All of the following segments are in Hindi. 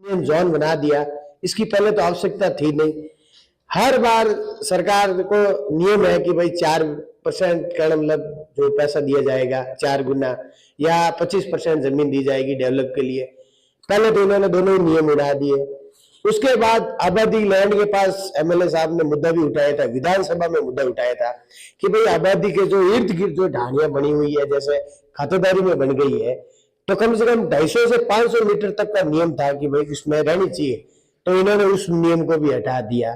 जोन बना दिया, इसकी पहले तो आवश्यकता थी नहीं। हर बार सरकार को नियम है कि भाई 4% का मतलब जो पैसा दिया जाएगा 4 गुना या 25% जमीन दी जाएगी डेवलप के लिए। पहले तो इन्होंने दोनों ही नियम उड़ा दिए। उसके बाद आबादी लैंड के पास एमएलए साहब ने मुद्दा भी उठाया था, विधानसभा में मुद्दा उठाया था कि भाई आबादी के जो इर्द गिर्द जो ढाणियां बनी हुई है, जैसे खातेदारी में बन गई है, तो कम से कम 250 से 500 मीटर तक का नियम था कि भाई इसमें रहनी चाहिए, तो इन्होंने उस नियम को भी हटा दिया।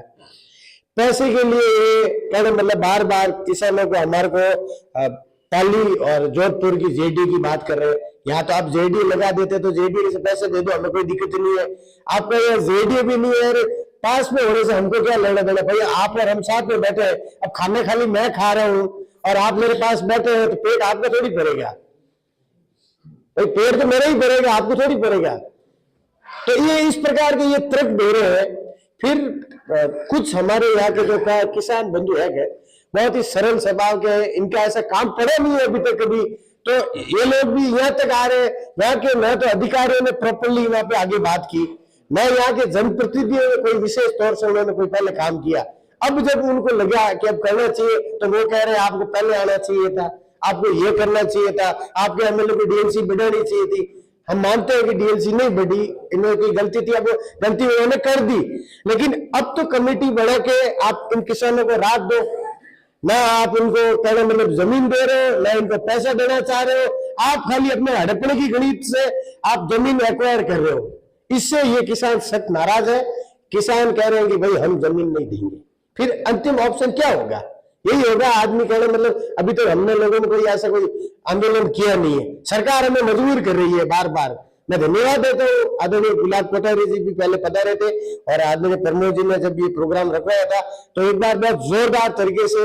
पैसे के लिए कहने मतलब बार बार किसानों को, हमारे को पाली और जोधपुर की जेडी की बात कर रहे हैं। यहाँ तो आप जेडी लगा देते तो जेडी से पैसे दे दो, हमें कोई दिक्कत नहीं है। आपका यहाँ जेडी भी नहीं है, पास में होने से हमको क्या लेना देना? भैया आप और हम साथ में बैठे हैं, अब खाने खाली मैं खा रहा हूँ और आप मेरे पास बैठे हैं, तो पेट आपका थोड़ी भरेगा भाई, पेट तो मेरा ही भरेगा, आपको थोड़ी भरेगा। तो ये इस प्रकार के ये तर्क दे रहे हैं। फिर कुछ हमारे यहाँ के जो किसान बंधु है बहुत ही सरल स्वभाव के, इनका ऐसा काम पड़ा नहीं है अभी तक कभी, तो ये लोग भी यहाँ तक आ रहे हैं। यहाँ के न तो अधिकारियों ने प्रॉपरली वहां पे आगे बात की, न यहाँ के जनप्रतिनिधियों ने कोई विशेष तौर से उन्होंने कोई पहले काम किया। अब जब उनको लगा कि अब करना चाहिए, तो वो कह रहे हैं आपको पहले आना चाहिए था, आपको ये करना चाहिए था, आपके एमएलए को डीएलसी बढ़ानी चाहिए थी। हम मानते हैं कि डीएलसी नहीं बढ़ी, इन्होंने कोई गलती थी, अब गलती उन्होंने कर दी, लेकिन अब तो कमेटी बढ़ा के आप इन किसानों को राहत दो। ना आप इनको कहना मतलब जमीन दे रहे हो, ना इनको पैसा देना चाह रहे हो, आप खाली अपने हड़पने की गणित से आप जमीन एक्वायर कर रहे हो। इससे ये किसान सख्त नाराज है। किसान कह रहे हैं कि भाई हम जमीन नहीं देंगे। फिर अंतिम ऑप्शन क्या होगा? यही होगा, आदमी कहना मतलब अभी तो हमने लोगों ने कोई ऐसा कोई आंदोलन किया नहीं है, सरकार हमें मजबूर कर रही है बार बार। मैं धन्यवाद देता हूँ, आदरणीय गुलाब कोठारी जी भी पहले पधारे थे और आदरणीय प्रमोद जी ने जब ये प्रोग्राम रखवाया था तो एक बार बहुत जोरदार तरीके से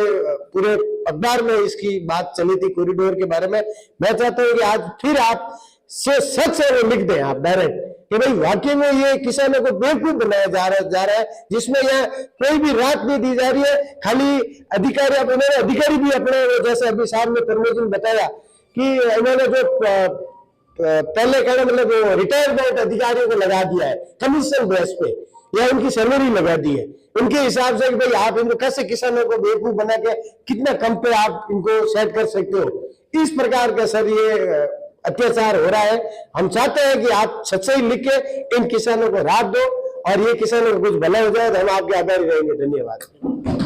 पूरे अखबार में इसकी बात चली थी कॉरिडोर के बारे में। मैं चाहता हूँ कि आज फिर आप से सच से वो लिख दें आप डायरेक्ट कि भाई वाकई में ये किसानों को बेवकूफ बनाया जा रहा है, जिसमें यहाँ कोई भी राहत नहीं दी जा रही है। खाली अधिकारी, उन्होंने अधिकारी भी अपने, जैसे अभी साहब ने प्रमोद जी ने बताया कि इन्होंने जो पहले कहना मतलब रिटायरमेंट अधिकारियों को लगा दिया है कमीशन बेस पे, या उनकी सैलरी लगा दी है उनके हिसाब से कि भाई आप इनको कैसे किसानों को बेवकूफ बना के कितना कम पे आप इनको सेट कर सकते हो। इस प्रकार का सर ये अत्याचार हो रहा है। हम चाहते हैं कि आप सच्चाई लिख के इन किसानों को राहत दो और ये किसानों को कुछ भला हो जाए तो हम आपके आभारी रहेंगे। धन्यवाद।